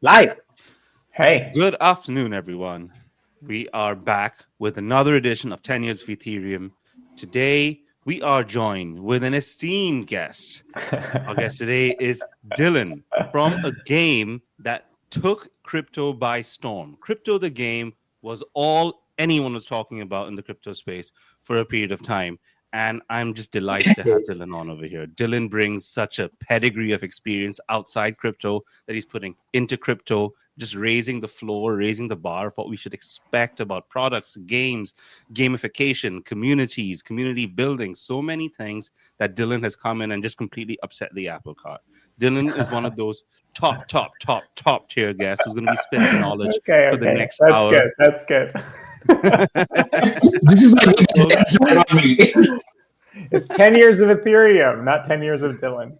Live. Hey. Good afternoon, everyone. We are back with another edition of 10 Years of Ethereum. Today, we are joined with an esteemed guest. Our guest today is Dylan from a game that took crypto by storm. Crypto, the game, was all anyone was talking about in the crypto space for a period of time. And I'm just delighted to have Yes. Dylan on over here. Dylan brings such a pedigree of experience outside crypto that he's putting into crypto, just raising the floor, raising the bar of what we should expect about products, games, gamification, communities, community building, so many things that Dylan has come in and just completely upset the apple cart. Dylan is one of those top tier guests who's going to be spitting knowledge for the Okay. next That's hour. good. That's good. This is like the So, best episode on me. It's 10 years of Ethereum, not 10 years of Dylan.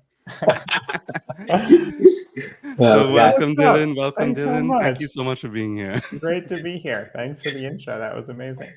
Well, yeah. welcome, What's up? Dylan. Welcome, Thanks so Dylan. Thank much. you so much for being here. Great to be here. Thanks for the intro. That was amazing.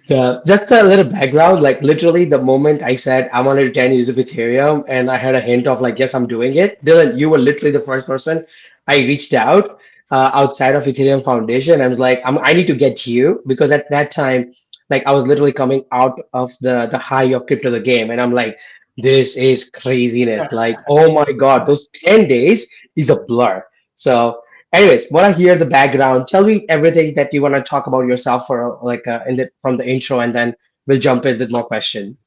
Just a little background. Like literally, the moment I said I wanted to 10 use of Ethereum, and I had a hint of like, yes, I'm doing it. Dylan, you were literally the first person I reached out outside of Ethereum Foundation. I was like, I need to get you because at that time, like I was literally coming out of the high of crypto the game, and I'm like, this is craziness. Like, oh my God, those 10 days is a blur. So. Anyways, want to hear the background? Tell me everything that you want to talk about yourself for in the from the intro, and then we'll jump in with more question.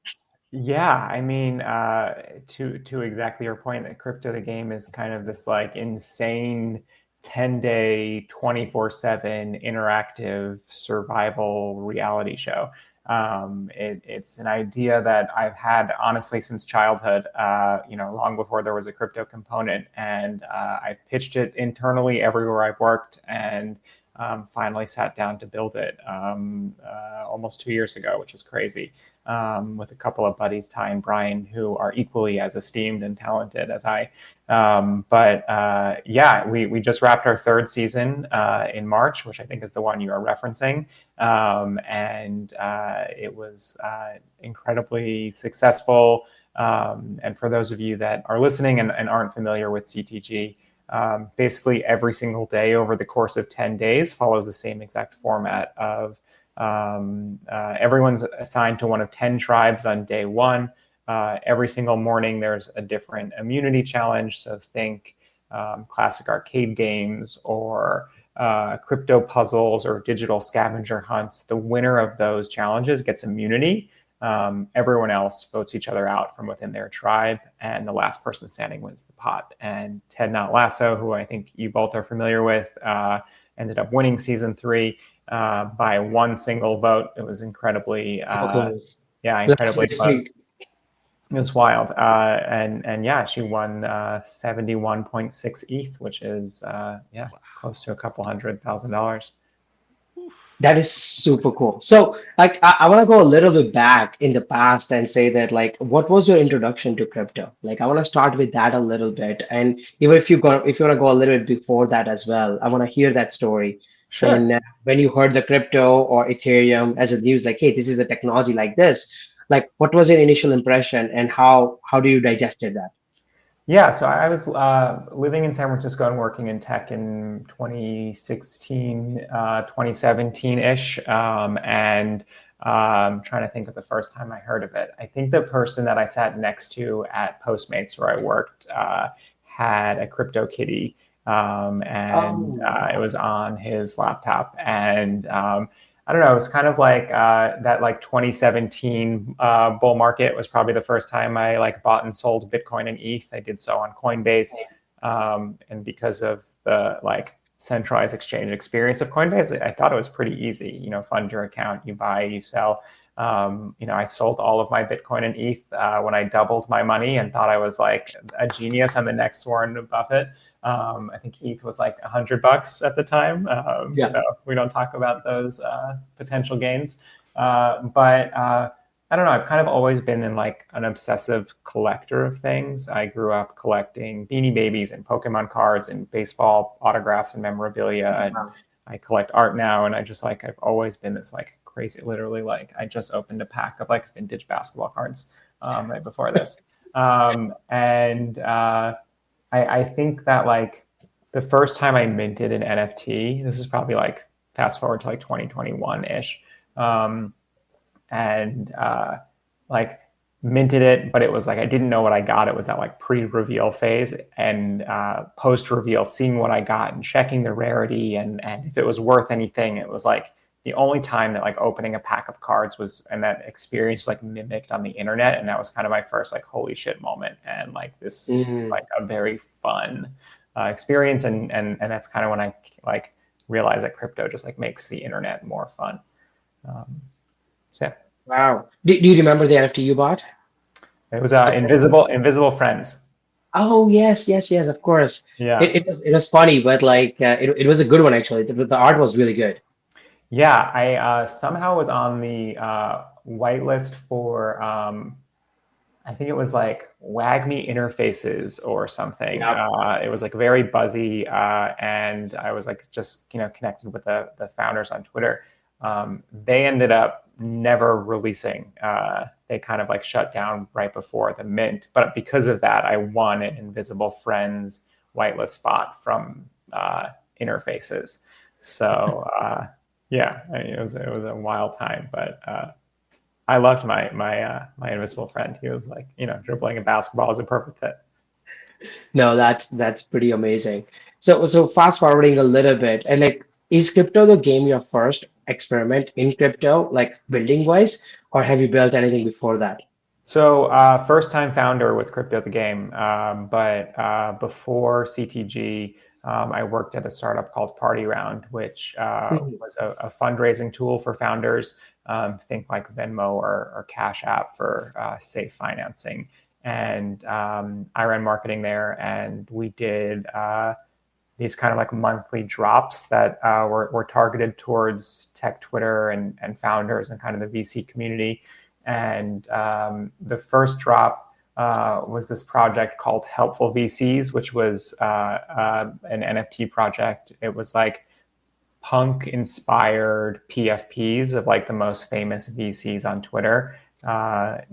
Yeah, I mean, to exactly your point, that crypto the game is kind of this like insane 10-day, 24/7 interactive survival reality show. It's an idea that I've had honestly since childhood. Long before there was a crypto component, and I've pitched it internally everywhere I've worked, and finally sat down to build it almost 2 years ago, which is crazy with a couple of buddies, Ty and Brian, who are equally as esteemed and talented as I. Yeah, we just wrapped our third season in March, which I think is the one you are referencing. And it was incredibly successful. And for those of you that are listening and aren't familiar with CTG, basically every single day over the course of 10 days follows the same exact format of everyone's assigned to one of 10 tribes on day one. Every single morning, there's a different immunity challenge. So think classic arcade games or crypto puzzles or digital scavenger hunts. The winner of those challenges gets immunity. Everyone else votes each other out from within their tribe, and the last person standing wins the pot. And Ted Lasso, who I think you both are familiar with, ended up winning season 3 by one single vote. It was incredibly, So close. Last incredibly week's close. week. It was wild. And yeah, she won 71.6 ETH, which is close to a couple $100,000. That is super cool. So, like, I want to go a little bit back in the past and say that, like, what was your introduction to crypto? Like, I want to start with that a little bit, and even if you want to go a little bit before that as well, I want to hear that story. Sure. When you heard the crypto or Ethereum as a news, like, hey, this is a technology like this. Like, what was your initial impression, and how do you digested that? Yeah, so I was living in San Francisco and working in tech in 2016, 2017-ish. And trying to think of the first time I heard of it. I think the person that I sat next to at Postmates where I worked had a crypto kitty, and Oh, it was on his laptop. And I don't know, it was kind of like that like 2017 bull market was probably the first time I like bought and sold Bitcoin and ETH. I did so on Coinbase. And because of the like centralized exchange experience of Coinbase, I thought it was pretty easy. Fund your account, you buy, you sell. I sold all of my Bitcoin and ETH when I doubled my money and thought I was like a genius. I'm the next Warren Buffett. I think ETH was like $100 at the time. yeah. So we don't talk about those potential gains. But I don't know. I've kind of always been in like an obsessive collector of things. I grew up collecting Beanie Babies and Pokemon cards and baseball autographs and memorabilia. And I collect art now. And I've always been this like crazy, literally like I just opened a pack of like vintage basketball cards right before this. And I think that like the first time I minted an NFT, this is probably like fast forward to like 2021 ish. And like minted it, but it was like I didn't know what I got. It was that like pre-reveal phase, and post-reveal, seeing what I got and checking the rarity and if it was worth anything. It was like the only time that like opening a pack of cards was, and that experience like mimicked on the internet, and that was kind of my first like holy shit moment. And like this is like a very fun experience, and that's kind of when I like realized that crypto just like makes the internet more fun. So yeah. Wow. Do you remember the NFT you bought? It was Invisible Friends. Oh yes, yes, yes. Of course. Yeah. It was funny, but like it was a good one actually. The art was really good. Yeah. I somehow was on the whitelist for I think it was like WAGMI Interfaces or something. Yeah. It was like very buzzy, and I was like just connected with the founders on Twitter. They ended up never releasing. They kind of like shut down right before the mint, but because of that, I won an Invisible Friends whitelist spot from Interfaces. So yeah, I mean, it was a wild time, but. I loved my invisible friend. He was like, dribbling a basketball is a perfect fit. No, that's pretty amazing. So fast forwarding a little bit, and like, is crypto the game your first experiment in crypto, like building wise, or have you built anything before that? So first time founder with Crypto the Game, but before CTG, I worked at a startup called Party Round, which Mhm. was a fundraising tool for founders. Think like Venmo or Cash App for safe financing. And I ran marketing there, and we did these kind of like monthly drops that were targeted towards tech Twitter and founders and kind of the VC community. And the first drop was this project called Helpful VCs, which was an NFT project. It was like punk inspired PFPs of like the most famous VCs on Twitter. A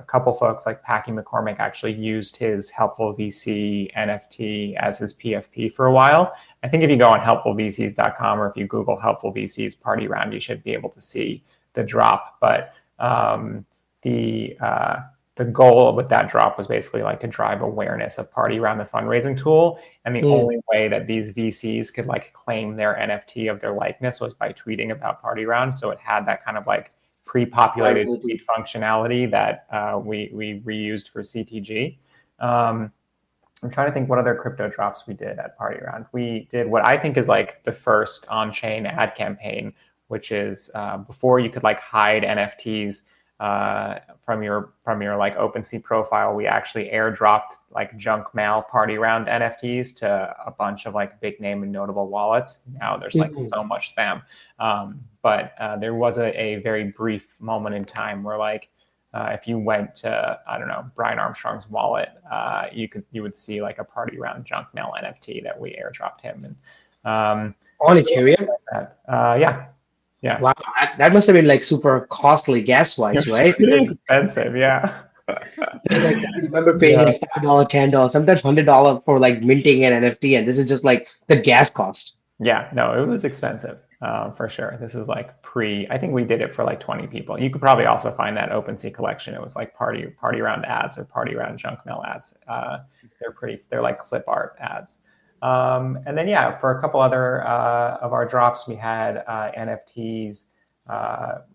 couple folks like Packy McCormick actually used his Helpful VC NFT as his PFP for a while. I think if you go on helpfulvcs.com or if you Google Helpful VCs Party Round, you should be able to see the drop. But the the goal with that drop was basically like to drive awareness of Party Round, the fundraising tool. And the Mm. only way that these VCs could like claim their NFT of their likeness was by tweeting about Party Round. So it had that kind of like pre-populated Liability. tweet functionality that we reused for CTG. I'm trying to think what other crypto drops we did at Party Round. We did what I think is like the first on-chain ad campaign, which is before you could like hide NFTs from your like OpenSea profile. We actually airdropped like junk mail Party Round NFTs to a bunch of like big name and notable wallets. Now there's like Mhm. so much spam, but there was a very brief moment in time where like if you went to, I don't know, Brian Armstrong's wallet, you would see like a Party Round junk mail NFT that we airdropped him. And On Ethereum? yeah, yeah, Wow, that must have been like super costly gas it wise, was right? pretty expensive. Yeah, Because like I remember paying yeah, like $5, $10, sometimes $100 for like minting an NFT, and this is just like the gas cost. yeah. No, it was expensive for sure. This is like pre. I think we did it for like 20 people. You could probably also find that OpenSea collection. It was like Party Round ads or Party Round junk mail ads. They're like clip art ads. And then yeah, for a couple other of our drops, we had NFTs.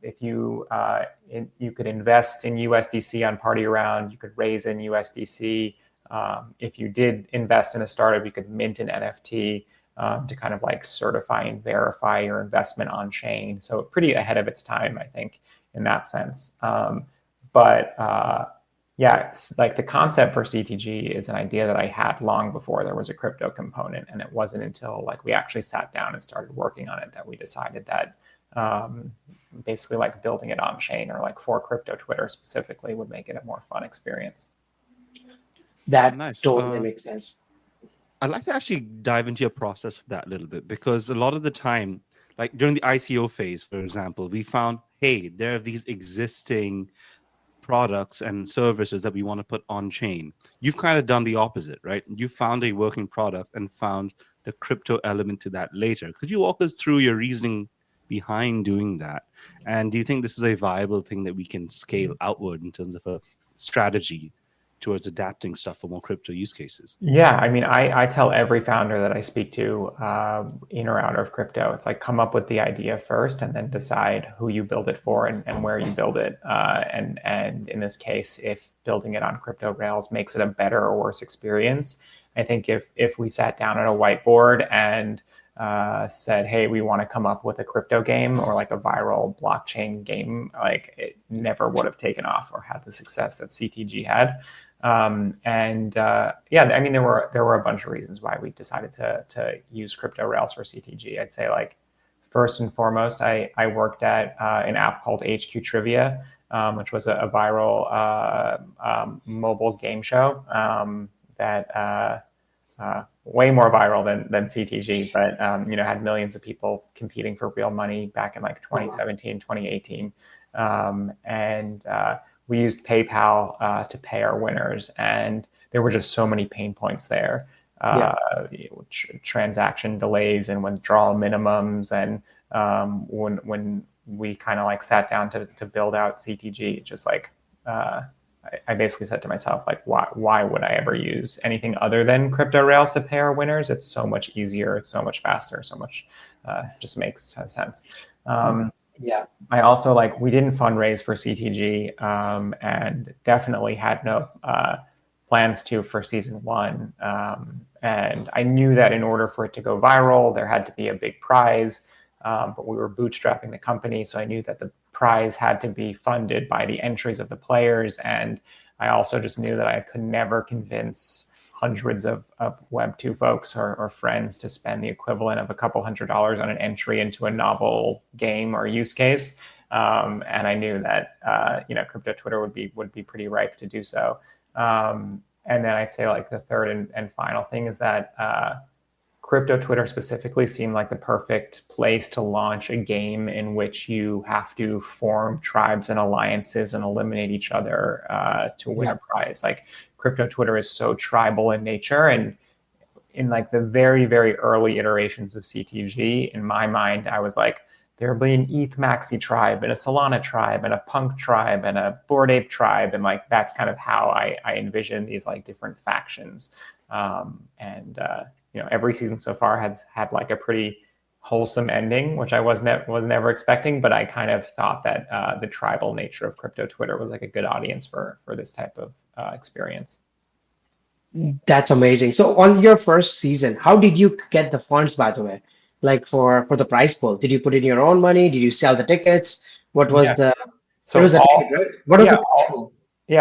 If you could invest in USDC on Party Round, you could raise in USDC. If you did invest in a startup, you could mint an NFT to kind of like certify and verify your investment on chain. So pretty ahead of its time, I think, in that sense. But yeah, like the concept for CTG is an idea that I had long before there was a crypto component, and it wasn't until like we actually sat down and started working on it that we decided that basically like building it on chain or like for crypto Twitter specifically would make it a more fun experience. That Nice. totally makes sense. I'd like to actually dive into your process of that a little bit because a lot of the time, like during the ICO phase, for example, we found, hey, there are these existing products and services that we want to put on chain. You've kind of done the opposite, right? You found a working product and found the crypto element to that later. Could you walk us through your reasoning behind doing that? And do you think this is a viable thing that we can scale outward in terms of a strategy towards adapting stuff for more crypto use cases? Yeah, I mean, I tell every founder that I speak to in or out of crypto, it's like come up with the idea first and then decide who you build it for and where you build it. And in this case, if building it on crypto rails makes it a better or worse experience, I think if we sat down at a whiteboard and said, hey, we want to come up with a crypto game or like a viral blockchain game, like it never would have taken off or had the success that CTG had. Yeah, I mean, there were a bunch of reasons why we decided to use crypto rails for CTG. I'd say like first and foremost, I worked at an app called HQ Trivia, which was a viral mobile game show that way more viral than CTG, but had millions of people competing for real money back in like 2017, 2018. We used PayPal to pay our winners, and there were just so many pain points there. Transaction delays and withdrawal minimums, and when we kind of like sat down to build out CTG, just like I basically said to myself, like, why would I ever use anything other than crypto rails to pay our winners? It's so much easier, it's so much faster, so much just makes sense. I also we didn't fundraise for CTG and definitely had no plans to for season one. And I knew that in order for it to go viral, there had to be a big prize, but we were bootstrapping the company. So I knew that the prize had to be funded by the entries of the players. And I also just knew that I could never convince hundreds of Web2 folks or friends to spend the equivalent of a couple $100s on an entry into a novel game or use case. And I knew that crypto Twitter would be pretty ripe to do so. And then I'd say like the third and final thing is that crypto Twitter specifically seemed like the perfect place to launch a game in which you have to form tribes and alliances and eliminate each other to win a prize. Like crypto Twitter is so tribal in nature, and in like the very, very early iterations of CTG, in my mind, I was like, there'll be an ETH Maxi tribe and a Solana tribe and a Punk tribe and a Bored Ape tribe. And like, that's kind of how I envision these like different factions. Every season so far has had like a pretty wholesome ending, which I was never expecting, but I kind of thought that the tribal nature of crypto Twitter was like a good audience for this type of experience. That's amazing. So on your first season, how did you get the funds, by the way? Like for the prize pool, did you put in your own money? Did you sell the tickets? What was the so what was the ticket, right? What was the prize pool?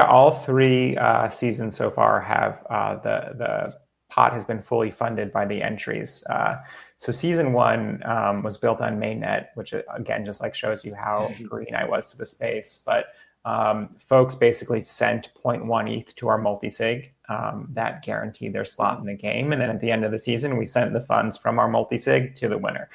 All three seasons so far have the pot has been fully funded by the entries. So season one was built on mainnet, which again just like shows you how green I was to the space. But folks basically sent 0.1 ETH to our multisig that guaranteed their slot in the game, and then at the end of the season, we sent the funds from our multisig to the winner.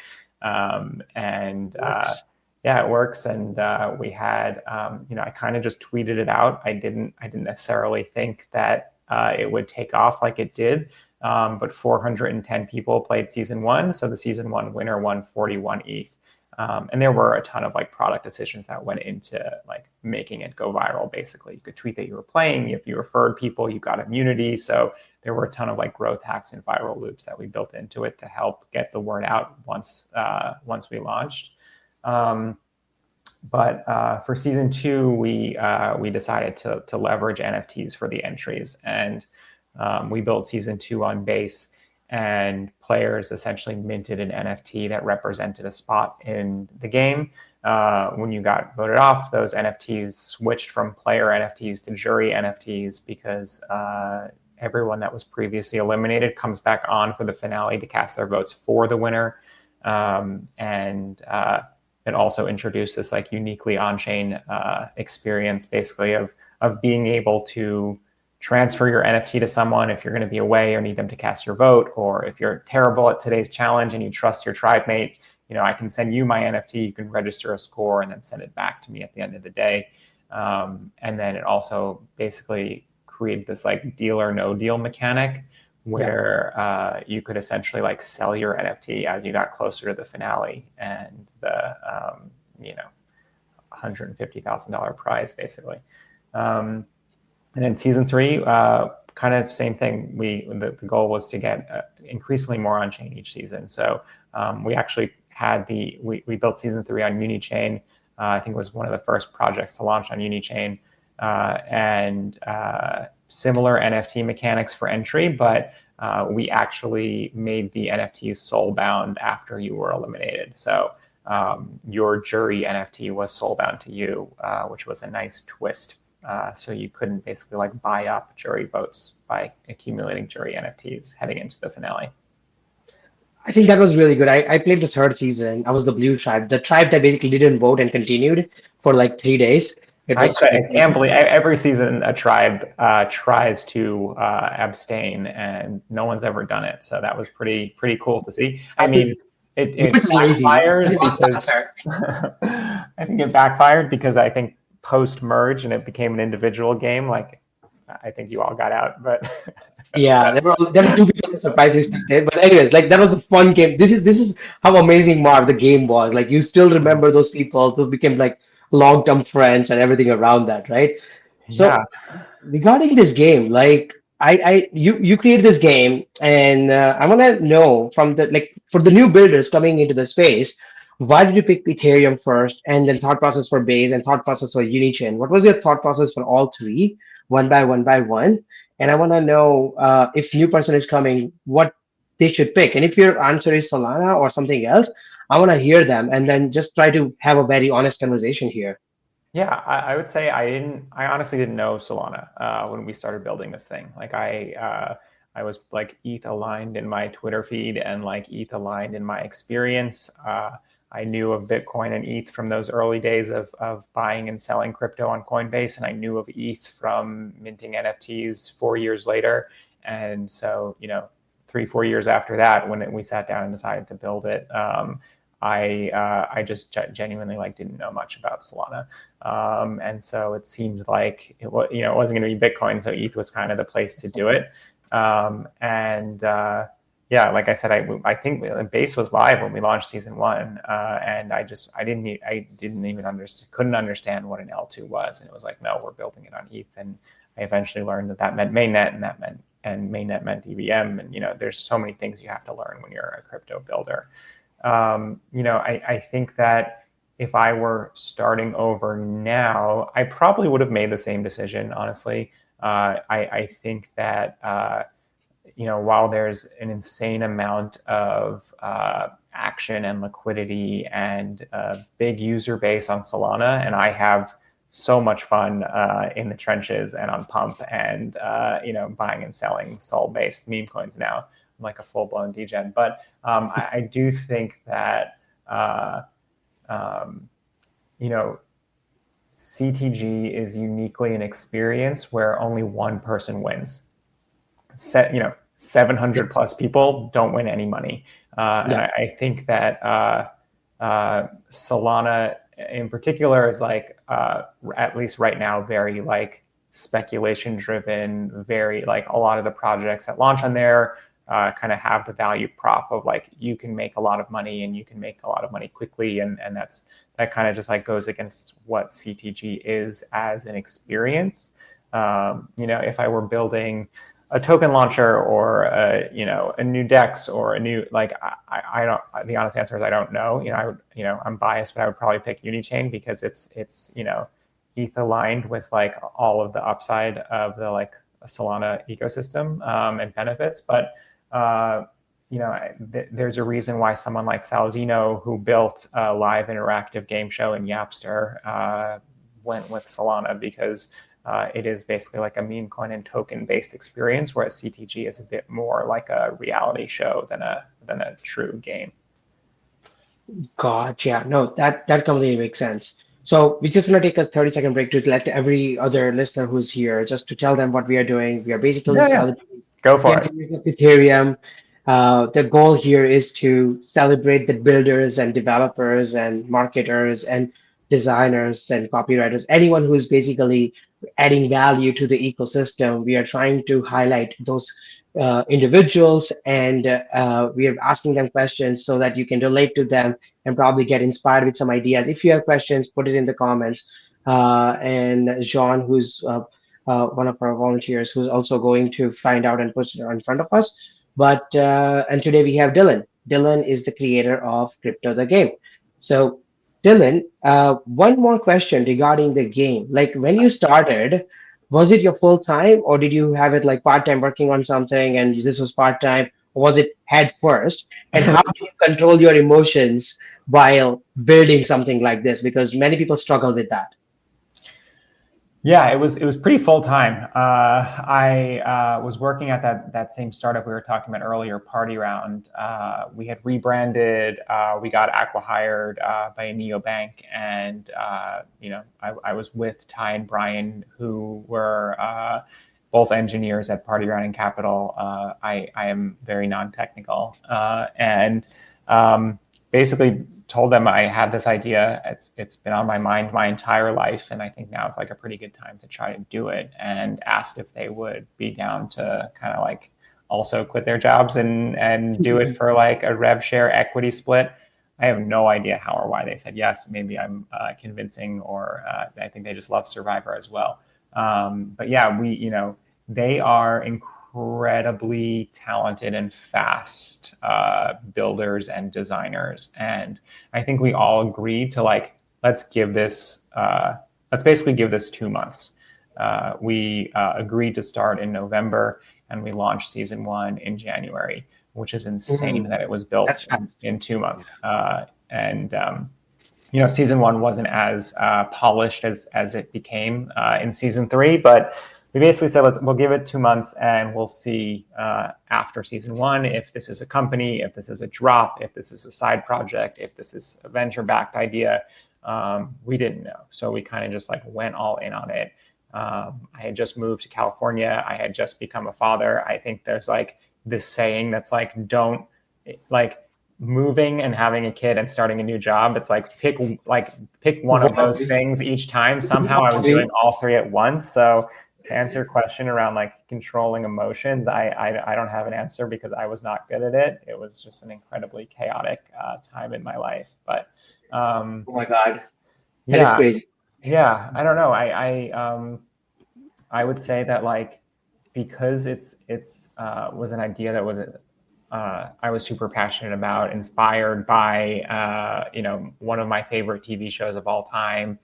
Yeah, it works. And we had, I kind of just tweeted it out. I didn't necessarily think that it would take off like it did. But 410 people played season one. So the season one winner won 41 ETH. And there were a ton of like product decisions that went into like making it go viral. Basically, you could tweet that you were playing. If you referred people, you got immunity. So there were a ton of like growth hacks and viral loops that we built into it to help get the word out once we launched. But for season two, we decided to leverage NFTs for the entries, and we built season two on Base, and players essentially minted an NFT that represented a spot in the game. When you got voted off, those NFTs switched from player NFTs to jury NFTs because everyone that was previously eliminated comes back on for the finale to cast their votes for the winner. It also introduced this like uniquely on-chain experience, basically of being able to transfer your NFT to someone if you're going to be away or need them to cast your vote, or if you're terrible at today's challenge and you trust your tribe mate, I can send you my NFT, you can register a score and then send it back to me at the end of the day. And then it also basically created this like deal or no deal mechanic where you could essentially like sell your NFT as you got closer to the finale and the $150,000 prize basically. And in season 3, kind of same thing. The goal was to get increasingly more on chain each season. So we actually had we built season 3 on Unichain. I think it was one of the first projects to launch on Unichain, and similar NFT mechanics for entry, but we actually made the NFTs soul bound after you were eliminated. So your jury NFT was soul bound to you, which was a nice twist. So you couldn't basically like buy up jury votes by accumulating jury NFTs heading into the finale. I think that was really good. I played the third season. I was the blue tribe, the tribe that basically didn't vote and continued for like 3 days. It was I can't believe every season a tribe tries to abstain, and no one's ever done it. So that was pretty cool to see. I mean, it backfires because I think it backfired because I think post merge and it became an individual game. Like I think you all got out, but yeah, there were 2 people that surprisingly stuck it. But anyways, like that was a fun game. This is how amazing Marv the game was. Like you still remember those people who became like long-term friends and everything around that, right? yeah. So regarding this game, like you created this game, and I want to know from the like for the new builders coming into the space, why did you pick Ethereum first, and then thought process for Base and thought process for Unichain? What was your thought process for all three, one by one by one? And I want to know if new person is coming, what they should pick, and if your answer is Solana or something else, I want to hear them, and then just try to have a very honest conversation here. Yeah, I would say I honestly didn't know Solana when we started building this thing. Like I was like ETH aligned in my Twitter feed and like ETH aligned in my experience. I knew of Bitcoin and ETH from those early days of buying and selling crypto on Coinbase, and I knew of ETH from minting NFTs 4 years later. And so 3-4 years after that, when we sat down and decided to build it. I just genuinely like didn't know much about Solana, and so it seemed like it was it wasn't going to be Bitcoin, so ETH was kind of the place to do it. And yeah, like I said, I think the base was live when we launched season 1, and I didn't even couldn't understand what an L2 was, and it was like, no, we're building it on ETH, and I eventually learned that meant mainnet, and mainnet meant EVM, and there's so many things you have to learn when you're a crypto builder. I think that if I were starting over now, I probably would have made the same decision, honestly. I think that, while there's an insane amount of action and liquidity and a big user base on Solana, and I have so much fun in the trenches and on Pump and, buying and selling Sol-based meme coins now. I'm like a full-blown degen. But I do think that, CTG is uniquely an experience where only one person wins. 700 plus people don't win any money. And I think that Solana in particular is like, at least right now, very like speculation driven, very like a lot of the projects that launch on there kind of have the value prop of like you can make a lot of money and you can make a lot of money quickly, and that kind of just like goes against what CTG is as an experience. If I were building a token launcher or a new DEX or a new I don't. The honest answer is I don't know. I'm biased, but I would probably pick Unichain because it's ETH aligned with like all of the upside of the like Solana ecosystem and benefits, but there's a reason why someone like Salvino, who built a live interactive game show in Yapster, went with Solana because it is basically like a meme coin and token based experience, whereas CTG is a bit more like a reality show than a true game. Gotcha. No, that completely makes sense. So we're just gonna take a 30-second break to let every other listener who's here just to tell them what we are doing. We are basically celebrating Go for 10 it. years of Ethereum. The goal here is to celebrate the builders and developers and marketers and designers and copywriters, anyone who's basically adding value to the ecosystem. We are trying to highlight those individuals, and we are asking them questions so that you can relate to them and probably get inspired with some ideas. If you have questions, put it in the comments. And Jean, who's one of our volunteers, who's also going to find out and put it in front of us. But and today we have Dylan. Dylan is the creator of Crypto the Game. So Dylan, one more question regarding the game. Like when you started, was it your full time, or did you have it like part time working on something and this was part time? Or was it head first? And how do you control your emotions while building something like this? Because many people struggle with that. Yeah, it was pretty full time. I was working at that same startup we were talking about earlier, Party Round. We had rebranded. We got acqui-hired by a neobank, and I was with Ty and Brian, who were both engineers at Party Round and Capital. I am very non-technical, and basically told them I had this idea. It's been on my mind my entire life, and I think now is like a pretty good time to try to do it. And asked if they would be down to kind of like also quit their jobs and do it for like a rev share equity split. I have no idea how or why they said yes. Maybe I'm convincing, or I think they just love Survivor as well. But yeah, they are incredibly talented and fast builders and designers, and I think we all agreed to like let's basically give this 2 months. We agreed to start in November, and we launched season 1 in January, which is insane that it was built in 2 months. And season 1 wasn't as polished as it became in season 3, but we basically said we'll give it 2 months and we'll see after season 1 if this is a company, if this is a drop, if this is a side project, if this is a venture-backed idea. We didn't know, so we kind of just like went all in on it. I had just moved to California. I had just become a father. I think there's like this saying that's like, don't like moving and having a kid and starting a new job. It's like pick one of those things each time. Somehow I was doing all 3 at once. So to answer your question around like controlling emotions, I don't have an answer because I was not good at it. It was just an incredibly chaotic time in my life. But oh my God, that is crazy. Yeah, I don't know. I would say that like because it's was an idea that was I was super passionate about, inspired by one of my favorite TV shows of all time.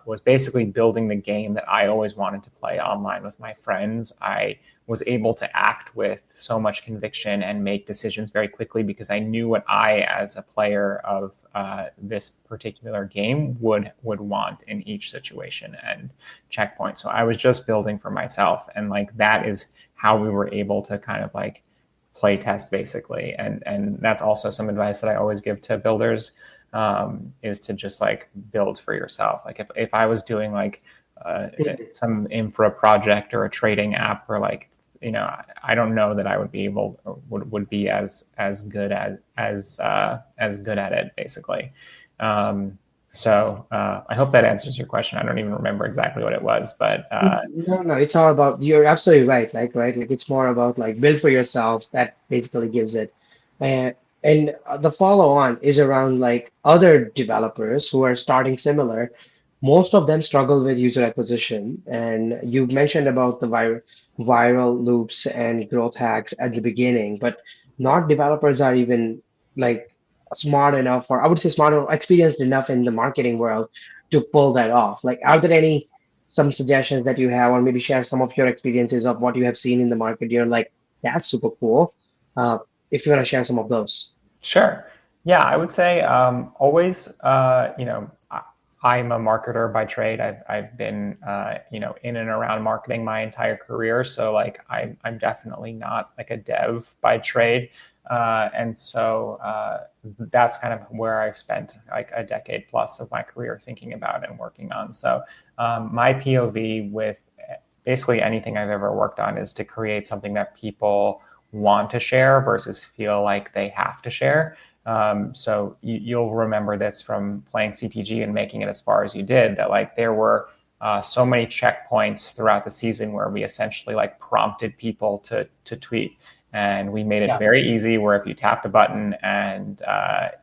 Was basically building the game that I always wanted to play online with my friends. I was able to act with so much conviction and make decisions very quickly because I knew what I, as a player of this particular game, would want in each situation and checkpoint. So I was just building for myself, and like that is how we were able to kind of like play test basically. And that's also some advice that I always give to builders. Is to just like build for yourself. Like if I was doing like some infra project or a trading app, or like I don't know that I would be able would be as good as good at it basically. So I hope that answers your question. I don't even remember exactly what it was, but no, it's all about, you're absolutely right. Like it's more about like build for yourself. That basically gives it. And the follow on is around like other developers who are starting similar. Most of them struggle with user acquisition, and you mentioned about the viral loops and growth hacks at the beginning, but not developers are even like smart enough, or I would say smart or experienced enough in the marketing world to pull that off. Like, are there any some suggestions that you have, or maybe share some of your experiences of what you have seen in the market? You're like, that's super cool. Uh, if you want to share some of those. Sure. Yeah, I would say always, I'm a marketer by trade. I've been, in and around marketing my entire career. So like, I'm definitely not like a dev by trade. And so that's kind of where I've spent like a decade plus of my career thinking about and working on. So my POV with basically anything I've ever worked on is to create something that people want to share versus feel like they have to share. So you'll remember this from playing CTG and making it as far as you did, that like there were so many checkpoints throughout the season where we essentially like prompted people to tweet. And we made it very easy where if you tapped a button and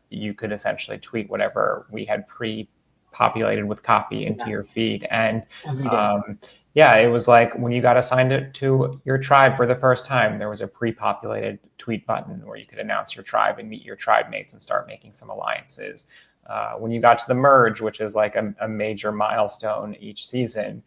you could essentially tweet whatever we had pre-populated with copy into your feed. And yeah, it was like when you got assigned to your tribe for the first time, there was a pre-populated tweet button where you could announce your tribe and meet your tribe mates and start making some alliances. When you got to the merge, which is like a major milestone each season,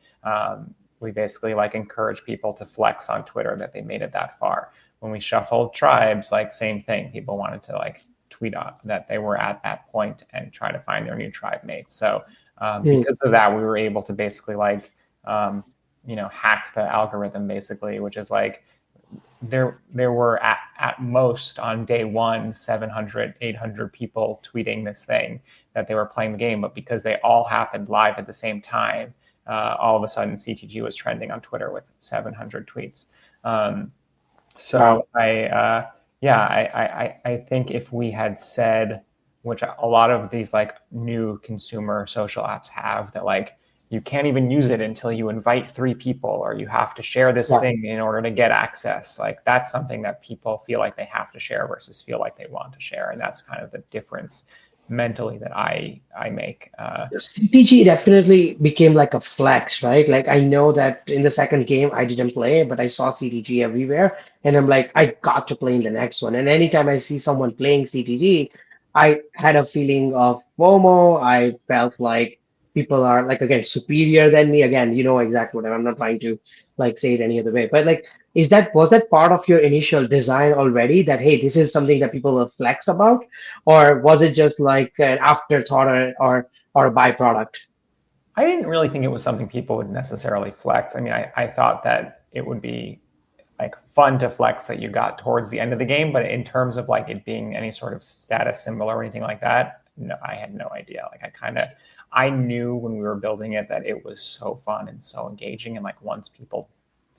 we basically like encourage people to flex on Twitter that they made it that far. When we shuffled tribes, like same thing. People wanted to like tweet on that they were at that point and try to find their new tribe mates. So because of that, we were able to basically like hack the algorithm basically, which is like there were at most on day one 700 800 people tweeting this thing that they were playing the game, but because they all happened live at the same time, all of a sudden CTG was trending on Twitter with 700 tweets. So I think if we had said, which a lot of these like new consumer social apps have, that like you can't even use it until you invite 3 people, or you have to share this thing in order to get access. Like that's something that people feel like they have to share versus feel like they want to share. And that's kind of the difference mentally that I make. CPG definitely became like a flex, right? Like I know that in the second game I didn't play, but I saw CTG everywhere, and I'm like, I got to play in the next one. And anytime I see someone playing CTG, I had a feeling of FOMO. I felt like people are like again superior than me. Again, you know exactly what I'm not trying to like say it any other way, but like was that part of your initial design already that hey, this is something that people will flex about? Or was it just like an afterthought or a byproduct? I didn't really think it was something people would necessarily flex. I mean, I thought that it would be like fun to flex that you got towards the end of the game, but in terms of like it being any sort of status symbol or anything like that, no, I had no idea. Like I knew when we were building it that it was so fun and so engaging, and like once people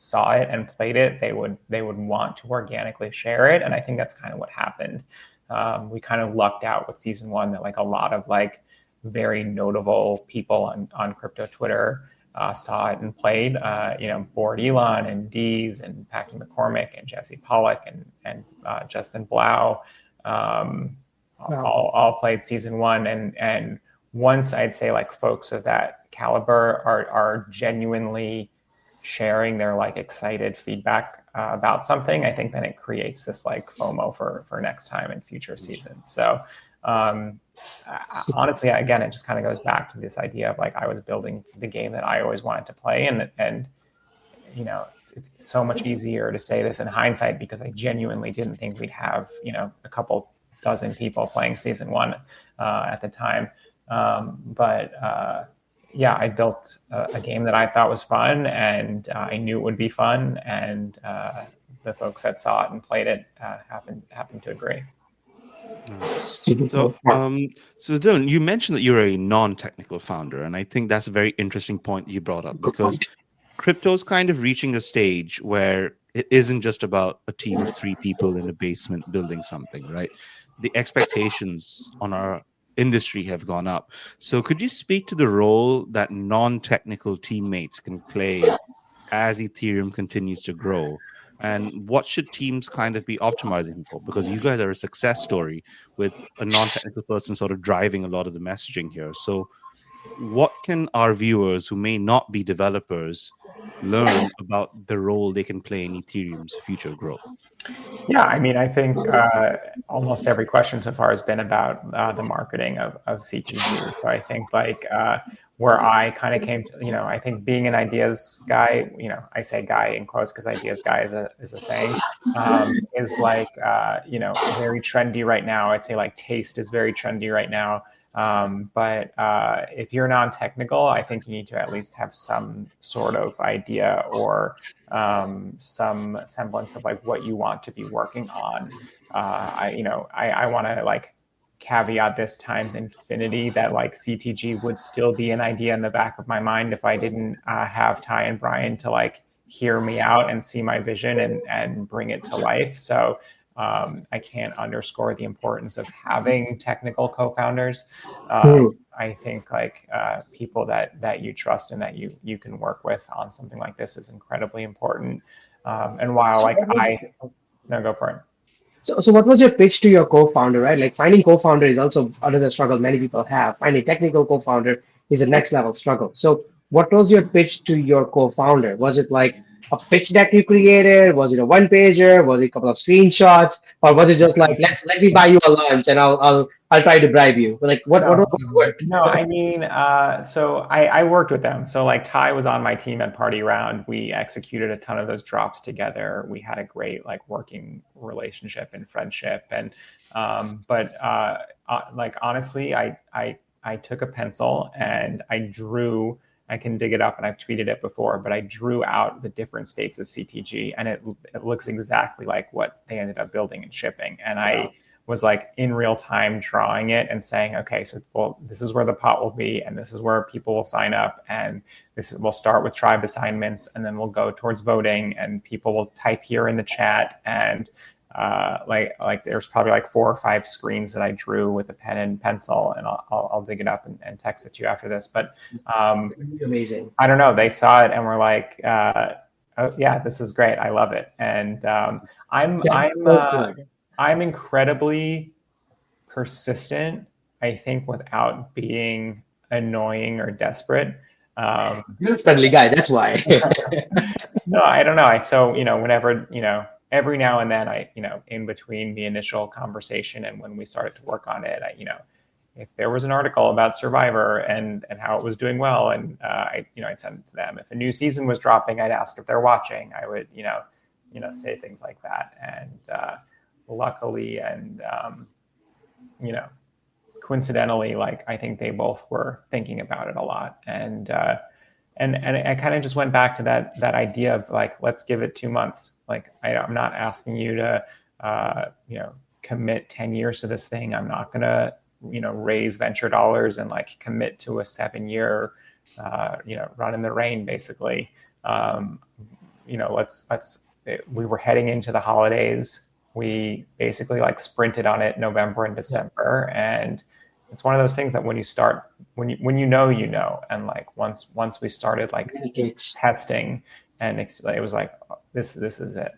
saw it and played it, they would want to organically share it. And I think that's kind of what happened. We kind of lucked out with season 1 that like a lot of like very notable people on crypto Twitter saw it and played. Board Elon and Dees and Packy McCormick and Jesse Pollock and Justin Blau all played season 1. And once I'd say like folks of that caliber are genuinely sharing their like excited feedback about something, I think then it creates this like FOMO for next time and future seasons. So honestly, again, it just kind of goes back to this idea of like I was building the game that I always wanted to play, and it's so much easier to say this in hindsight because I genuinely didn't think we'd have a couple dozen people playing season 1 at the time, but I built a game that I thought was fun, and I knew it would be fun, and the folks that saw it and played it happened to agree. So, Dylan, you mentioned that you're a non-technical founder, and I think that's a very interesting point you brought up because crypto's kind of reaching a stage where it isn't just about a team of 3 people in a basement building something, right? The expectations on our industry have gone up. So, could you speak to the role that non-technical teammates can play as Ethereum continues to grow? And what should teams kind of be optimizing for? Because you guys are a success story with a non-technical person sort of driving a lot of the messaging here. So what can our viewers who may not be developers learn about the role they can play in Ethereum's future growth? Yeah, I mean, I think almost every question so far has been about the marketing of CTG. So I think like where I kind of came to, I think being an ideas guy, I say guy in quotes because ideas guy is a saying, is like, very trendy right now. I'd say like taste is very trendy right now. But if you're non-technical, I think you need to at least have some sort of idea or some semblance of like what you want to be working on. I want to like caveat this times infinity that like CTG would still be an idea in the back of my mind if I didn't have Ty and Brian to like hear me out and see my vision and bring it to life. So I can't underscore the importance of having technical co-founders. I think like people that you trust and that you can work with on something like this is incredibly important. And while like no, go for it. So what was your pitch to your co-founder, right? Like finding co-founder is also another struggle many people have. Finding technical co-founder is a next level struggle. So what was your pitch to your co-founder? Was it like a pitch deck you created? Was it a one pager? Was it a couple of screenshots? Or was it just like, let me buy you a lunch and I'll try to bribe you? Like what No, was the work? no, I mean, so I worked with them. So like Ty was on my team at Party Round. We executed a ton of those drops together. We had a great like working relationship and friendship. And like honestly, I took a pencil and I drew. I can dig it up and I've tweeted it before, but I drew out the different states of CTG, and it looks exactly like what they ended up building and shipping. And I was like in real time drawing it and saying, okay, so well, this is where the pot will be, and this is where people will sign up, and we'll start with tribe assignments, and then we'll go towards voting, and people will type here in the chat, and like there's probably like 4 or 5 screens that I drew with a pen and pencil, and I'll dig it up and text it to you after this. But Amazing. I don't know, they saw it and were like, oh yeah, this is great, I love it. And I'm incredibly persistent, I think, without being annoying or desperate. You're a friendly guy, that's why. No, I don't know. So, whenever, every now and then in between the initial conversation and when we started to work on it, if there was an article about Survivor and how it was doing well, and I'd send it to them. If a new season was dropping, I'd ask if they're watching. I would, say things like that. And luckily and coincidentally, like I think they both were thinking about it a lot, and I kind of just went back to that idea of like, let's give it 2 months. Like I'm not asking you to commit 10 years to this thing. I'm not gonna raise venture dollars and like commit to a 7-year run in the rain basically. We were heading into the holidays. We basically like sprinted on it November and December, and it's one of those things that when you start, when you know, and like once we started like testing, and it was like, this is it.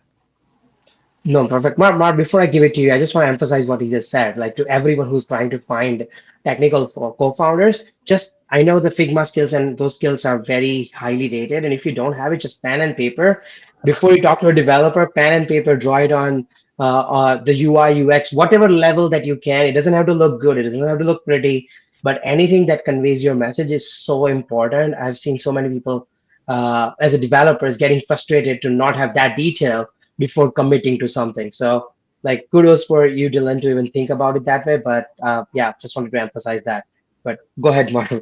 No, perfect. Mark, before I give it to you, I just want to emphasize what he just said. Like to everyone who's trying to find technical co-founders, I know the Figma skills and those skills are very highly rated. And if you don't have it, just pen and paper. Before you talk to a developer, pen and paper, draw it on the UI, UX, whatever level that you can. It doesn't have to look good. It doesn't have to look pretty, but anything that conveys your message is so important. I've seen so many people as a developer is getting frustrated to not have that detail before committing to something. So like kudos for you, Dylan, to even think about it that way. But yeah, just wanted to emphasize that. But go ahead, Mark.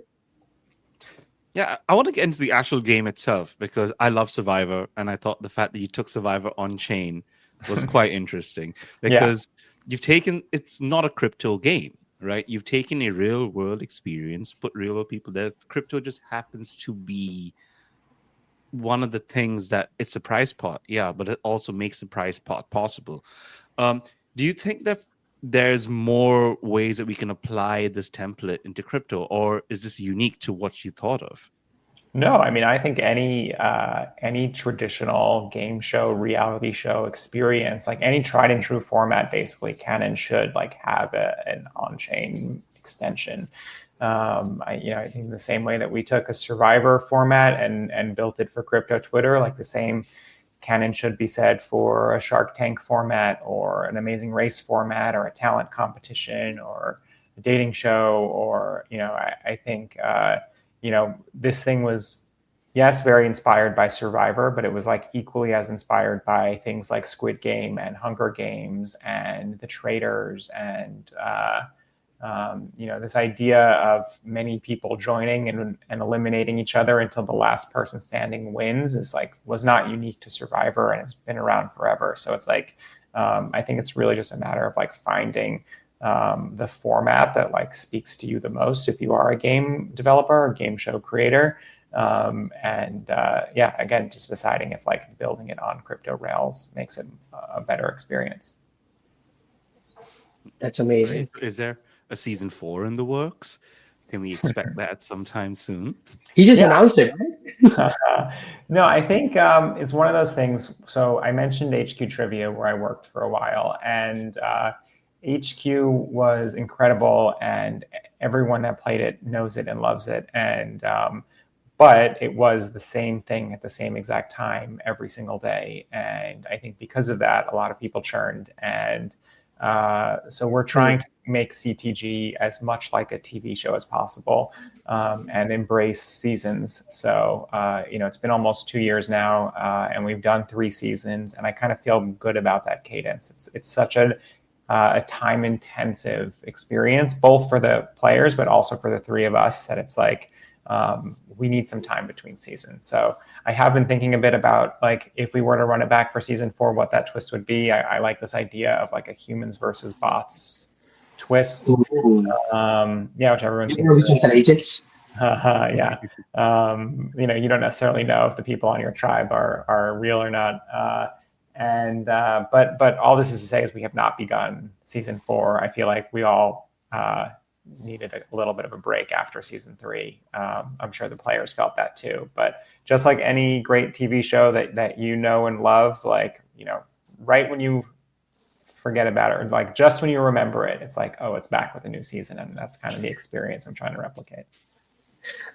Yeah, I want to get into the actual game itself because I love Survivor, and I thought the fact that you took Survivor on chain was quite interesting because you've taken, it's not a crypto game, right? You've taken a real world experience, put real world people there. Crypto just happens to be one of the things that it's a prize pot, but it also makes the prize pot possible. Do you think that there's more ways that we can apply this template into crypto, or is this unique to what you thought of? No, I mean, I think any traditional game show, reality show experience, like any tried and true format, basically can and should like have an on-chain extension. I think the same way that we took a Survivor format and built it for crypto Twitter, like the same can and should be said for a Shark Tank format or an Amazing Race format or a talent competition or a dating show. Or, I think, this thing was, yes, very inspired by Survivor, but it was like equally as inspired by things like Squid Game and Hunger Games and The Traders and, this idea of many people joining and eliminating each other until the last person standing wins was not unique to Survivor and has been around forever. So it's like, I think it's really just a matter of like finding the format that like speaks to you the most if you are a game developer or game show creator. Yeah, again, just deciding if like building it on crypto rails makes it a better experience. That's amazing. Right. Is there a season 4 in the works? Can we expect that sometime soon? He just Yeah. announced it, right? No, I think it's one of those things. So I mentioned HQ Trivia, where I worked for a while, and HQ was incredible, and everyone that played it knows it and loves it. And but it was the same thing at the same exact time every single day, and I think because of that, a lot of people churned. And so we're trying to make CTG as much like a TV show as possible, and embrace seasons. So it's been almost 2 years now, and we've done 3 seasons, and I kind of feel good about that cadence. It's such a time-intensive experience, both for the players, but also for the three of us, that it's like we need some time between seasons. So I have been thinking a bit about, like, if we were to run it back for season 4, what that twist would be. I like this idea of like a humans versus bots twist. Ooh. Which everyone seems Intelligence and agents. yeah. You don't necessarily know if the people on your tribe are real or not. But all this is to say is we have not begun season 4. I feel like we all needed a little bit of a break after season 3. I'm sure the players felt that too. But just like any great TV show that you know and love, like, right when you forget about it, or like just when you remember it, it's like, oh, it's back with a new season. And that's kind of the experience I'm trying to replicate.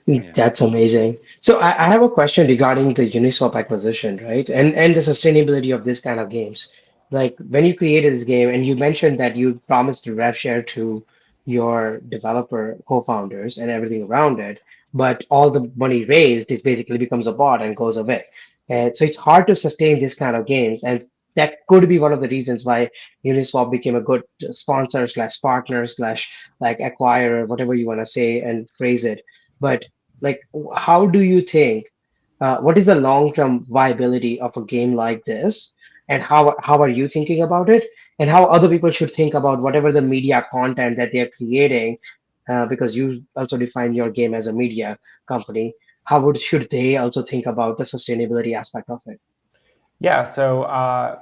Yeah. That's amazing. So I have a question regarding the Uniswap acquisition, right? And the sustainability of this kind of games. Like when you created this game and you mentioned that you promised to rev share to your developer co-founders and everything around it, but all the money raised is basically becomes a bot and goes away. And so it's hard to sustain this kind of games. And that could be one of the reasons why Uniswap became a good sponsor slash partner slash like acquirer, whatever you want to say and phrase it. But like, how do you think, what is the long-term viability of a game like this? And how are you thinking about it? And how other people should think about whatever the media content that they're creating, because you also define your game as a media company. Should they also think about the sustainability aspect of it? Yeah, so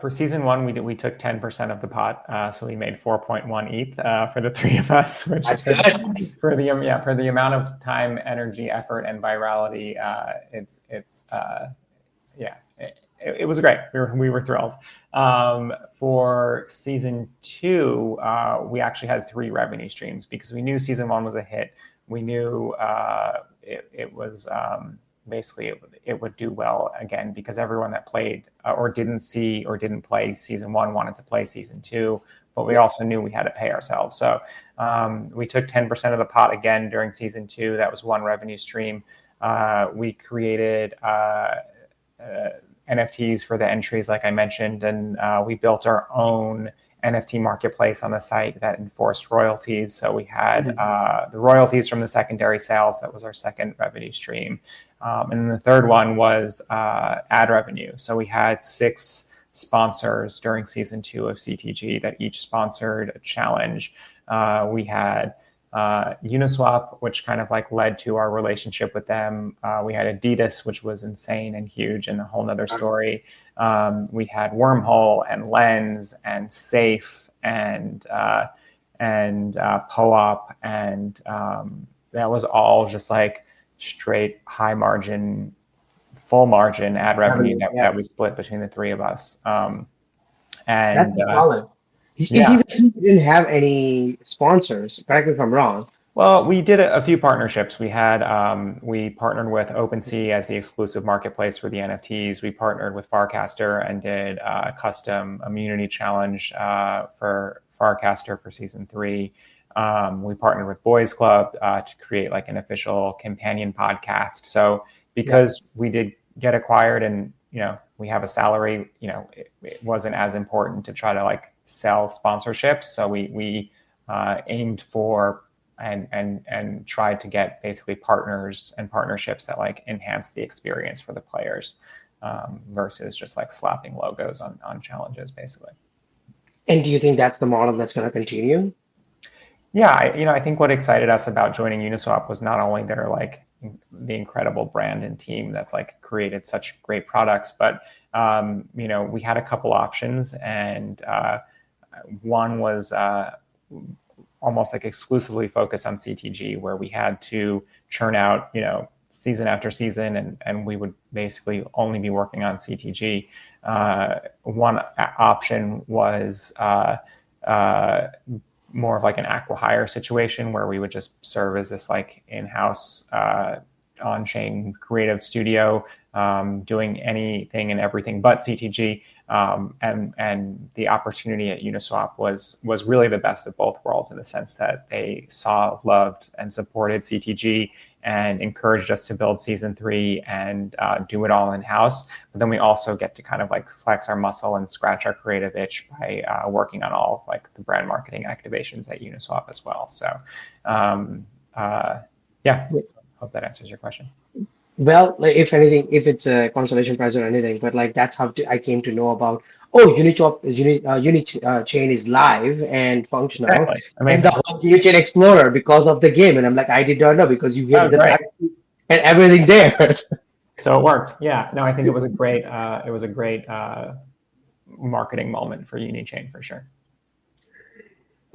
for season 1, we took 10% of the pot, so we made 4.1 ETH for the three of us, which That's for, good. for the amount of time, energy, effort, and virality, it was great. We were thrilled. For season 2, we actually had 3 revenue streams because we knew season 1 was a hit. We knew it was. Basically it would do well again because everyone that played or didn't see or didn't play season 1 wanted to play season 2, but we also knew we had to pay ourselves. So we took 10% of the pot again during season 2. That was one revenue stream. We created NFTs for the entries, like I mentioned, and we built our own NFT marketplace on the site that enforced royalties. So we had the royalties from the secondary sales. That was our second revenue stream. And then the third one was ad revenue. So we had 6 sponsors during season 2 of CTG that each sponsored a challenge. We had Uniswap, which kind of like led to our relationship with them. We had Adidas, which was insane and huge and a whole nother story. We had Wormhole and Lens and Safe and POOP, and that was all just like straight high margin, full margin ad revenue that we split between the three of us. That's solid. It's either he didn't have any sponsors. Correct me if I'm wrong. Well, we did a few partnerships. We had we partnered with OpenSea as the exclusive marketplace for the NFTs. We partnered with Farcaster and did a custom immunity challenge for Farcaster for season 3. We partnered with Boys Club to create like an official companion podcast. So because we did get acquired and we have a salary, it wasn't as important to try to like sell sponsorships. So we aimed for and tried to get basically partners and partnerships that like enhance the experience for the players versus just like slapping logos on challenges, basically. And do you think that's the model that's going to continue? Yeah, I think what excited us about joining Uniswap was not only their like the incredible brand and team that's like created such great products, but we had a couple options, and one was almost like exclusively focused on CTG, where we had to churn out, season after season, and we would basically only be working on CTG. One option was more of like an acqui-hire situation where we would just serve as this like in-house on-chain creative studio, doing anything and everything but CTG. And the opportunity at Uniswap was really the best of both worlds, in the sense that they saw, loved, and supported CTG and encouraged us to build season 3 and do it all in house. But then we also get to kind of like flex our muscle and scratch our creative itch by working on all of like the brand marketing activations at Uniswap as well. So yeah, hope that answers your question. Well, like, if anything, if it's a consolation prize or anything, but like that's how I came to know about. Oh, Chain is live and functional, Exactly. and the Amazing. whole Unichain Explorer because of the game. And I'm like, I did not know because you Oh, hit the great. time and everything there. So it worked. Yeah. No, I think it was a great marketing moment for Unichain for sure.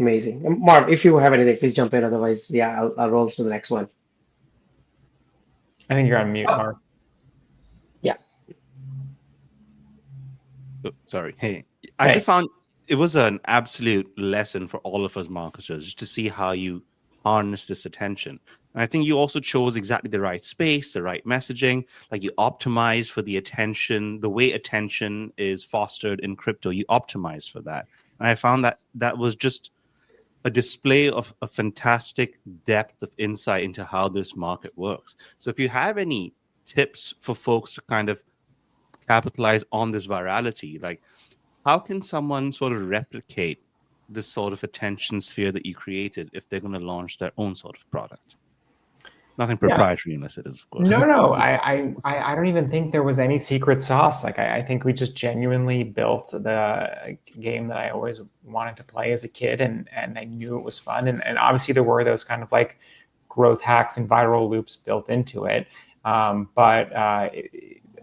Amazing. And Marv, if you have anything, please jump in. Otherwise, yeah, I'll roll to the next one. I think you're on mute, Oh, Mark. yeah. Oh, sorry. Hey, I Hey. just found it was an absolute lesson for all of us marketers just to see how you harness this attention. And I think you also chose exactly the right space, the right messaging. Like you optimize for the attention, the way attention is fostered in crypto, you optimize for that. And I found that that was just a display of a fantastic depth of insight into how this market works. So if you have any tips for folks to kind of capitalize on this virality, like how can someone sort of replicate this sort of attention sphere that you created if they're going to launch their own sort of product? Nothing proprietary unless it is, of course. No. I don't even think there was any secret sauce. Like I think we just genuinely built the game that I always wanted to play as a kid, and I knew it was fun. And obviously there were those kind of like growth hacks and viral loops built into it. But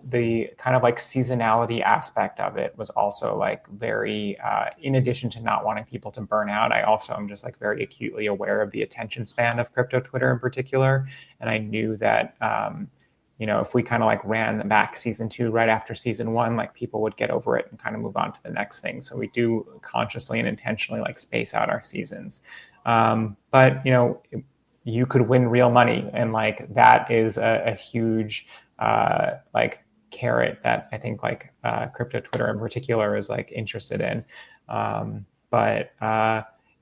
the kind of like seasonality aspect of it was also like very, in addition to not wanting people to burn out, I also am just like very acutely aware of the attention span of crypto Twitter in particular. And I knew that, if we kind of like ran back season 2 right after season 1, like people would get over it and kind of move on to the next thing. So we do consciously and intentionally like space out our seasons. But you could win real money, and like that is a huge like carrot that I think like crypto Twitter in particular is like interested in. But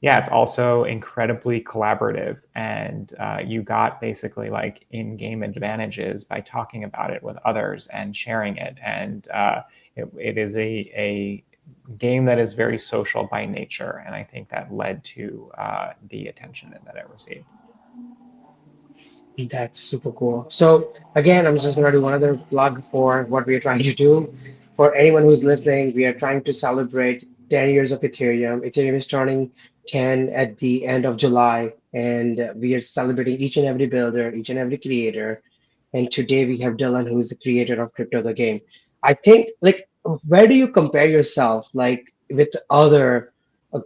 yeah, it's also incredibly collaborative, and you got basically like in-game advantages by talking about it with others and sharing it. And it is a game that is very social by nature, and I think that led to the attention that it received. That's super cool. So again, I'm just going to do one other plug for what we are trying to do. For anyone who's listening, we are trying to celebrate 10 years of Ethereum. Ethereum is turning 10 at the end of July, and we are celebrating each and every builder, each and every creator. And today we have Dylan, who is the creator of Crypto the Game. I think, like, where do you compare yourself, like, with other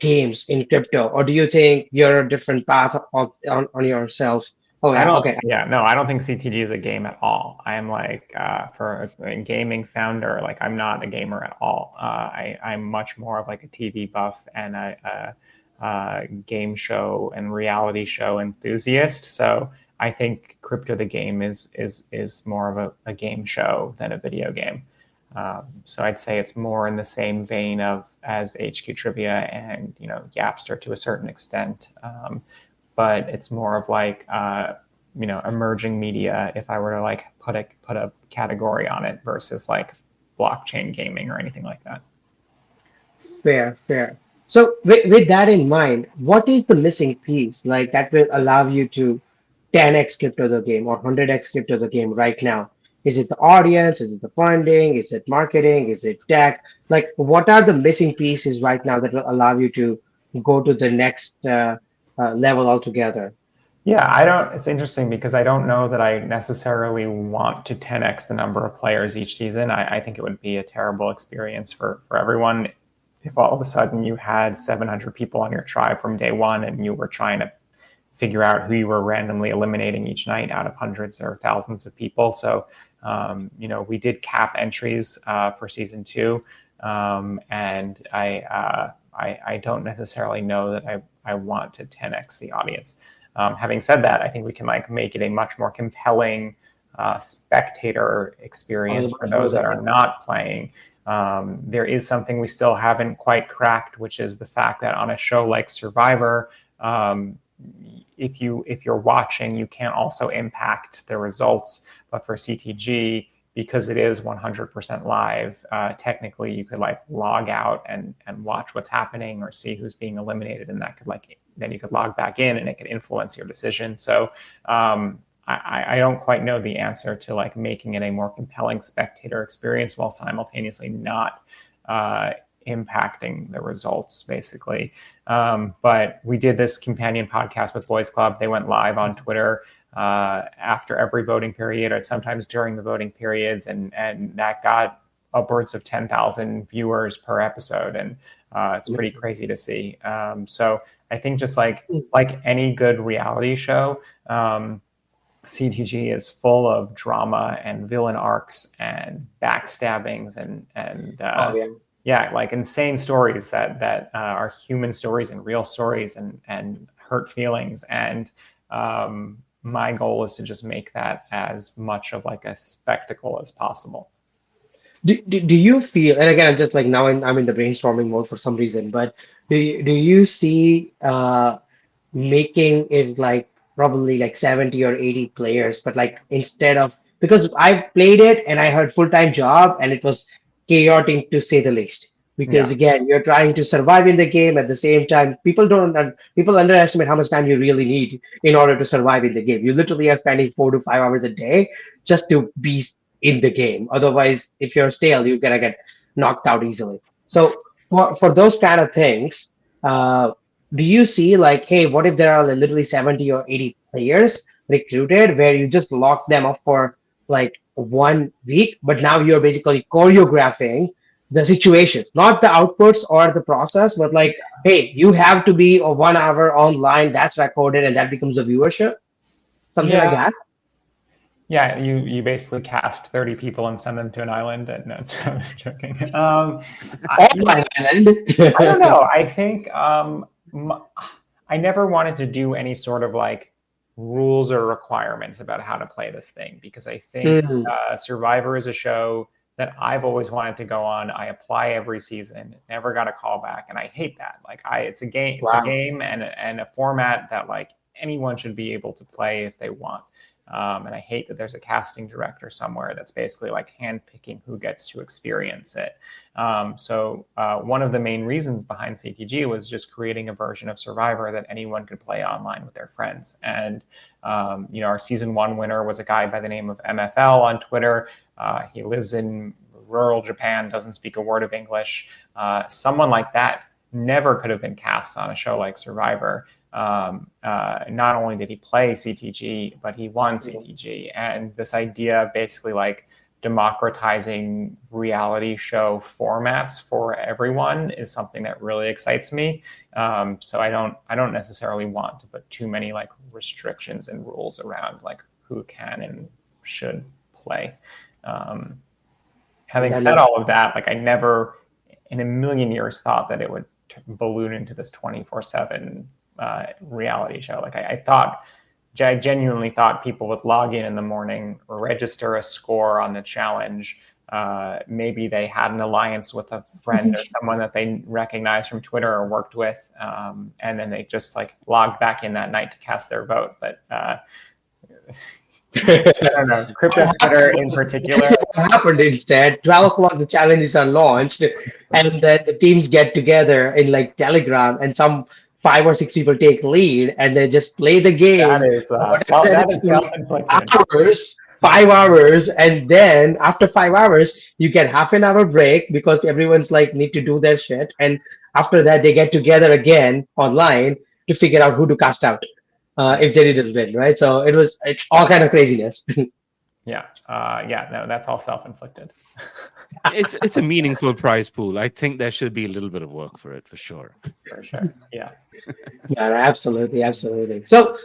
games in crypto, or do you think you're a different path on yourself? Oh I yeah, don't, okay. yeah, no, I don't think CTG is a game at all. I am like, for a gaming founder, like I'm not a gamer at all. I'm much more of like a TV buff and a game show and reality show enthusiast. So I think Crypto the Game is more of a game show than a video game. So I'd say it's more in the same vein of as HQ Trivia and Yapster to a certain extent. But it's more of like emerging media, if I were to like put a category on it, versus like blockchain gaming or anything like that. Fair, fair. So with that in mind, what is the missing piece like that will allow you to 10x crypto the game or 100x crypto the game right now? Is it the audience? Is it the funding? Is it marketing? Is it tech? Like, what are the missing pieces right now that will allow you to go to the next level altogether. Yeah, I don't. It's interesting because I don't know that I necessarily want to 10x the number of players each season. I think it would be a terrible experience for everyone if all of a sudden you had 700 people on your tribe from day one and you were trying to figure out who you were randomly eliminating each night out of hundreds or thousands of people. So, we did cap entries for season two, and I don't necessarily know that I want to 10x the audience. Having said that, I think we can make it a much more compelling spectator experience for those that are not playing. There is something we still haven't quite cracked, which is the fact that on a show like Survivor, if you're watching, you can also impact the results. But for CTG, because it is 100% live, technically you could log out and watch what's happening or see who's being eliminated, and that could then you could log back in and it could influence your decision. So I don't quite know the answer to making it a more compelling spectator experience while simultaneously not impacting the results, basically. But we did this companion podcast with Boys Club. They went live on Twitter after every voting period, or sometimes during the voting periods, and that got upwards of 10,000 viewers per episode, and it's pretty crazy to see. So I think just like any good reality show, CTG is full of drama and villain arcs and backstabbings and insane stories that are human stories and real stories and hurt feelings. And my goal is to just make that as much of a spectacle as possible. Do you feel, and again, I'm just now I'm in the brainstorming mode for some reason, but do you see making it probably 70 or 80 players, but instead of, because I played it and I had full-time job and it was chaotic to say the least. Because again, you're trying to survive in the game at the same time. People underestimate how much time you really need in order to survive in the game. You literally are spending 4 to 5 hours a day just to be in the game. Otherwise, if you're stale, you're gonna get knocked out easily. So for those kind of things, do you see hey, what if there are literally 70 or 80 players recruited where you just lock them up for 1 week, but now you're basically choreographing the situations, not the outputs or the process, but hey, you have to be a 1 hour online that's recorded and that becomes a viewership, something like that. Yeah, you basically cast 30 people and send them to an island. No, I'm joking. Island. I don't know. I think I never wanted to do any sort of rules or requirements about how to play this thing, because I think Survivor is a show that I've always wanted to go on. I apply every season, never got a call back, and I hate that. It's a game, it's a game and a format that anyone should be able to play if they want. And I hate that there's a casting director somewhere that's basically handpicking who gets to experience it. So one of the main reasons behind CTG was just creating a version of Survivor that anyone could play online with their friends. And our season 1 winner was a guy by the name of MFL on Twitter. He lives in rural Japan, doesn't speak a word of English. Someone like that never could have been cast on a show like Survivor. Not only did he play CTG, but he won CTG. And this idea of basically democratizing reality show formats for everyone is something that really excites me. So I don't necessarily want to put too many restrictions and rules around who can and should play. Having said all of that, I never in a million years thought that it would balloon into this 24/7 reality show. I genuinely thought people would log in the morning, register a score on the challenge. Maybe they had an alliance with a friend or someone that they recognized from Twitter or worked with, and then they just logged back in that night to cast their vote. But I don't know. Crypto Twitter in particular. What happened instead? 12 o'clock, the challenges are launched, and then the teams get together in Telegram, and some 5 or 6 people take lead, and they just play the game. That is self-inflicted. 5 hours, and then after 5 hours, you get half an hour break because everyone's need to do their shit, and after that, they get together again online. to figure out who to cast out if they didn't win, right? So it's all kind of craziness. Yeah, no, that's all self-inflicted. It's a meaningful prize pool. I think there should be a little bit of work for it for sure. For sure. Yeah. Yeah, absolutely, absolutely. So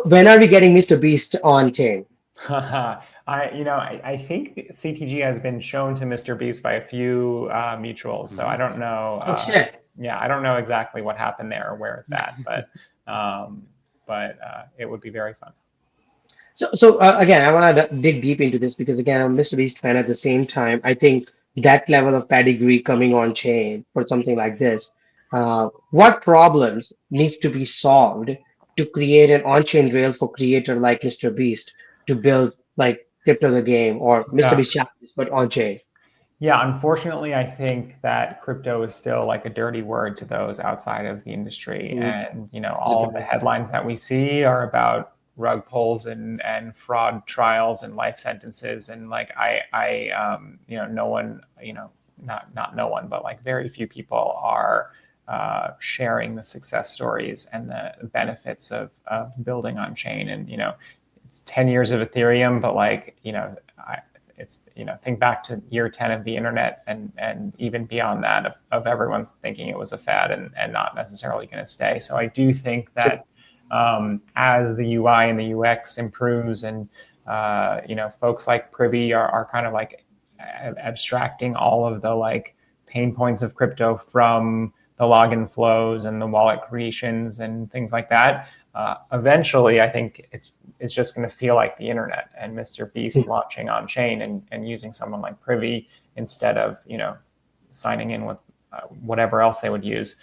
when are we getting Mr. Beast on chain? I think CTG has been shown to Mr. Beast by a few mutuals, so I don't know. Oh shit. Yeah, I don't know exactly what happened there or where it's at, but it would be very fun. So again, I want to dig deep into this because again, I'm a Mr. Beast fan. At the same time, I think that level of pedigree coming on chain for something like this, what problems needs to be solved to create an on-chain rail for creator like Mr. Beast to build like crypto the game or Mr. Yeah. Beast chapters, but on chain? Yeah, unfortunately, I think that crypto is still like a dirty word to those outside of the industry. And, all of the headlines that we see are about rug pulls and fraud trials and life sentences. And like, no one, not no one, but like very few people are sharing the success stories and the benefits of building on chain. And, it's 10 years of Ethereum, but like, think back to year 10 of the internet and even beyond that of everyone's thinking it was a fad and not necessarily going to stay. So I do think that as the UI and the UX improves and, folks like Privy are kind of like abstracting all of the like pain points of crypto from the login flows and the wallet creations and things like that. Eventually, I think it's just going to feel like the internet and Mr. Beast launching on chain and using someone like Privy instead of signing in with whatever else they would use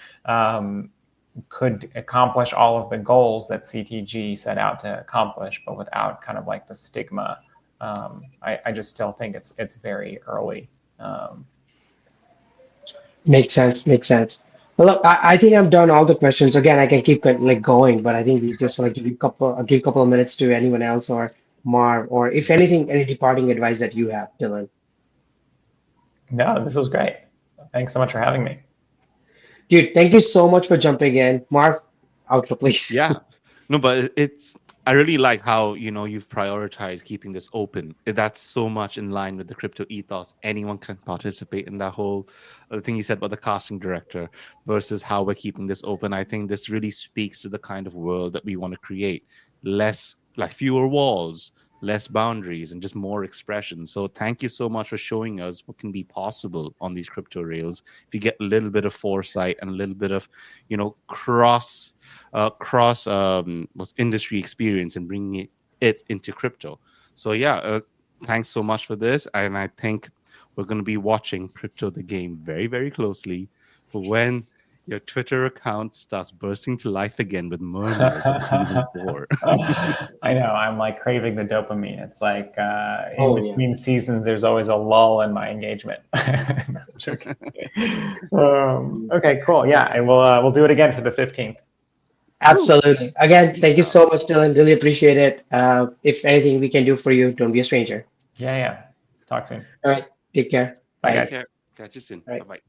could accomplish all of the goals that CTG set out to accomplish, but without kind of like the stigma. I just still think it's very early. Makes sense. Makes sense. Well, look, I think I'm done all the questions. Again, I can keep like going, but I think we just want to give a couple of minutes to anyone else or Marv, or if anything, any departing advice that you have, Dylan. No, this was great. Thanks so much for having me. Dude, thank you so much for jumping in. Marv, outro, please. Yeah. No, but I really like how, you've prioritized keeping this open. That's so much in line with the crypto ethos. Anyone can participate in that whole thing you said about the casting director versus how we're keeping this open. I think this really speaks to the kind of world that we want to create. Less, like fewer walls, less boundaries, and just more expression. So thank you so much for showing us what can be possible on these crypto rails. If you get a little bit of foresight and a little bit of, cross industry experience and bringing it into crypto. So yeah, thanks so much for this. And I think we're going to be watching Crypto the Game very, very closely for when your Twitter account starts bursting to life again with murmurs of season 4. I know. I'm like craving the dopamine. It's like in between seasons, there's always a lull in my engagement. Okay, cool. Yeah, and we'll do it again for the 15th. Absolutely. Again, thank you so much, Dylan. Really appreciate it. If anything we can do for you, don't be a stranger. Yeah. Talk soon. All right. Take care. Bye, guys. Catch you soon. Right. Bye-bye.